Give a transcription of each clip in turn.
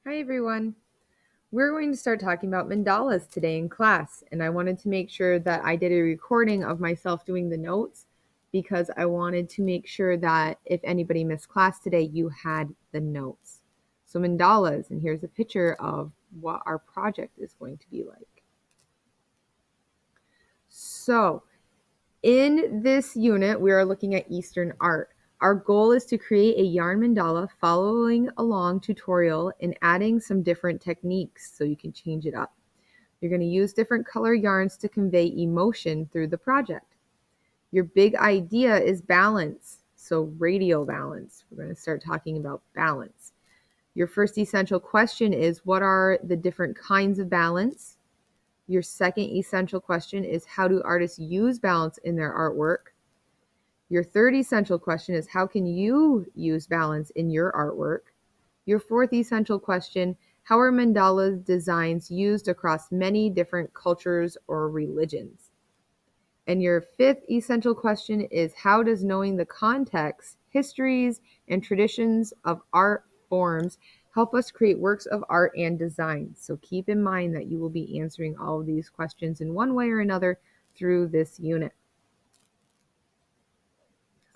Hi everyone. We're going to start talking about mandalas today in class, and I wanted to make sure that I did a recording of myself doing the notes because I wanted to make sure that if anybody missed class today, you had the notes. So mandalas, and here's a picture of what our project is going to be like. So in this unit, we are looking at Eastern art. Our goal is to create a yarn mandala following along tutorial and adding some different techniques so you can change it up. You're going to use different color yarns to convey emotion through the project. Your big idea is balance, so radial balance. We're going to start talking about balance. Your first essential question is, what are the different kinds of balance? Your second essential question is, how do artists use balance in their artwork? Your third essential question is, how can you use balance in your artwork? Your fourth essential question, how are mandala designs used across many different cultures or religions? And your fifth essential question is, how does knowing the context, histories, and traditions of art forms help us create works of art and design? So keep in mind that you will be answering all of these questions in one way or another through this unit.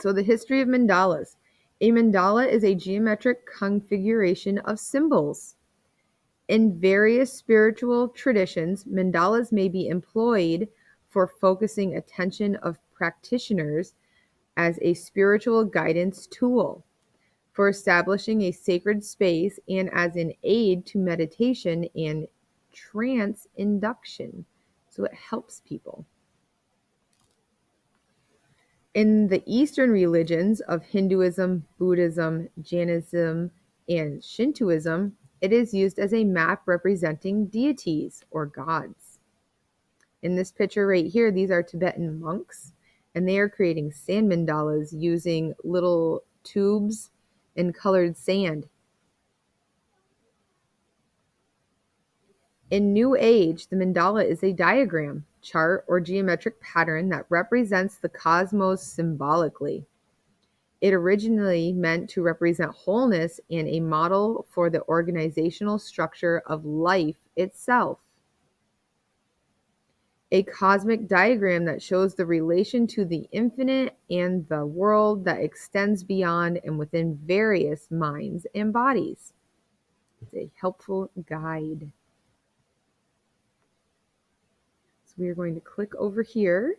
So the history of mandalas. A mandala is a geometric configuration of symbols. In various spiritual traditions, mandalas may be employed for focusing attention of practitioners as a spiritual guidance tool, for establishing a sacred space, and as an aid to meditation and trance induction. So it helps people. In the Eastern religions of Hinduism, Buddhism, Jainism, and Shintoism, it is used as a map representing deities or gods. In this picture right here, these are Tibetan monks, and they are creating sand mandalas using little tubes and colored sand. In New Age, the mandala is a diagram, chart, or geometric pattern that represents the cosmos symbolically. It originally meant to represent wholeness and a model for the organizational structure of life itself. A cosmic diagram that shows the relation to the infinite and the world that extends beyond and within various minds and bodies. It's a helpful guide. So we are going to click over here.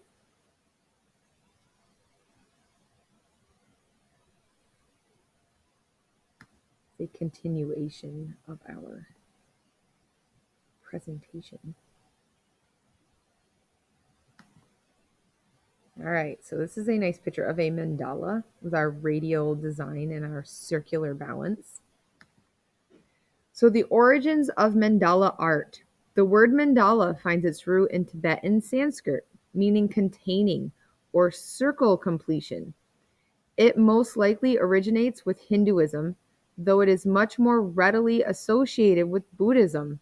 A continuation of our presentation. All right, so this is a nice picture of a mandala with our radial design and our circular balance. So the origins of mandala art. The word mandala finds its root in Tibetan Sanskrit, meaning containing or circle completion. It most likely originates with Hinduism, though it is much more readily associated with Buddhism.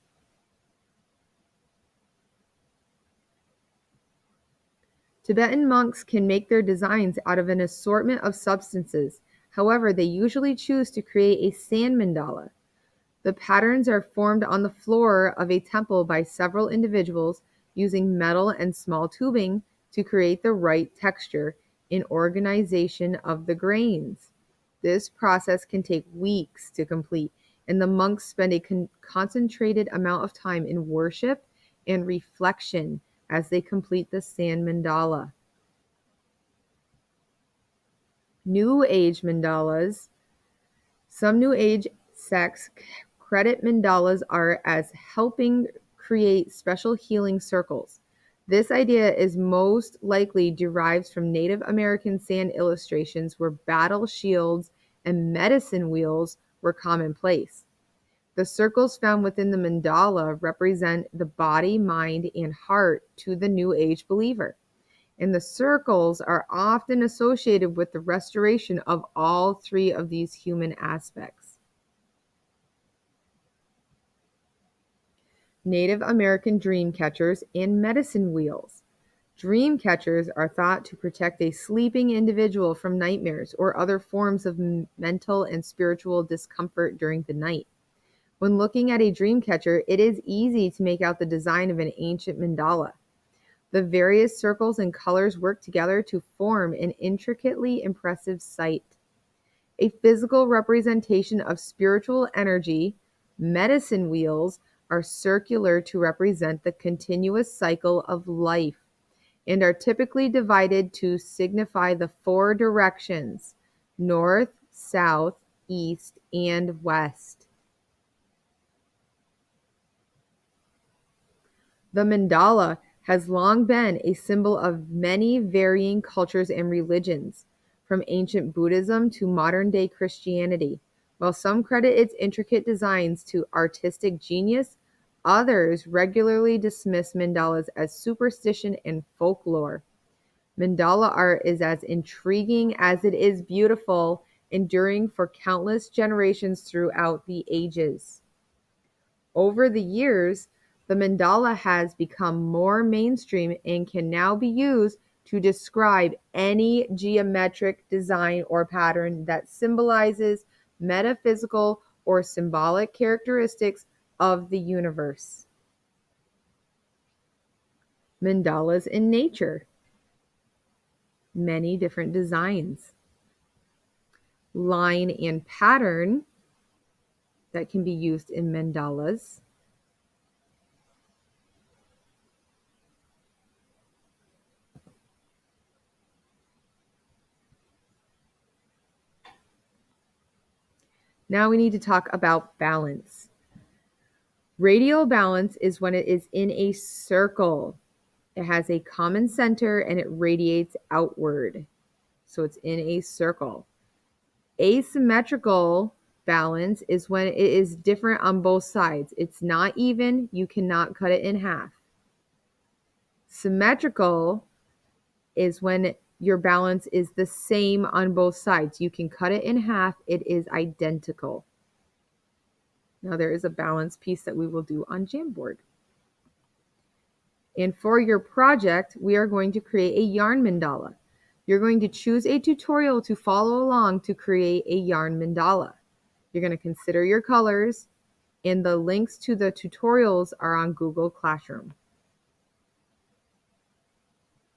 Tibetan monks can make their designs out of an assortment of substances. However, they usually choose to create a sand mandala. The patterns are formed on the floor of a temple by several individuals using metal and small tubing to create the right texture and organization of the grains. This process can take weeks to complete, and the monks spend a concentrated amount of time in worship and reflection as they complete the sand mandala. New Age mandalas. Some New Age sects credit mandalas art as helping create special healing circles. This idea is most likely derives from Native American sand illustrations where battle shields and medicine wheels were commonplace. The circles found within the mandala represent the body, mind, and heart to the New Age believer. And the circles are often associated with the restoration of all three of these human aspects. Native American dream catchers and medicine wheels. Dream catchers are thought to protect a sleeping individual from nightmares or other forms of mental and spiritual discomfort during the night. When looking at a dream catcher, it is easy to make out the design of an ancient mandala. The various circles and colors work together to form an intricately impressive sight. A physical representation of spiritual energy, medicine wheels are circular to represent the continuous cycle of life and are typically divided to signify the four directions: north, south, east, and west. The mandala has long been a symbol of many varying cultures and religions, from ancient Buddhism to modern-day Christianity. While some credit its intricate designs to artistic genius, others regularly dismiss mandalas as superstition and folklore. Mandala art is as intriguing as it is beautiful, enduring for countless generations throughout the ages. Over the years, the mandala has become more mainstream and can now be used to describe any geometric design or pattern that symbolizes metaphysical or symbolic characteristics of the universe. Mandalas in nature. Many different designs. Line and pattern that can be used in mandalas. Now we need to talk about balance. Radial balance is when it is in a circle. It has a common center and it radiates outward. So it's in a circle. Asymmetrical balance is when it is different on both sides. It's not even, you cannot cut it in half. Symmetrical is when your balance is the same on both sides. You can cut it in half, it is identical. Now there is a balance piece that we will do on Jamboard. And for your project, we are going to create a yarn mandala. You're going to choose a tutorial to follow along to create a yarn mandala. You're going to consider your colors, and the links to the tutorials are on Google Classroom.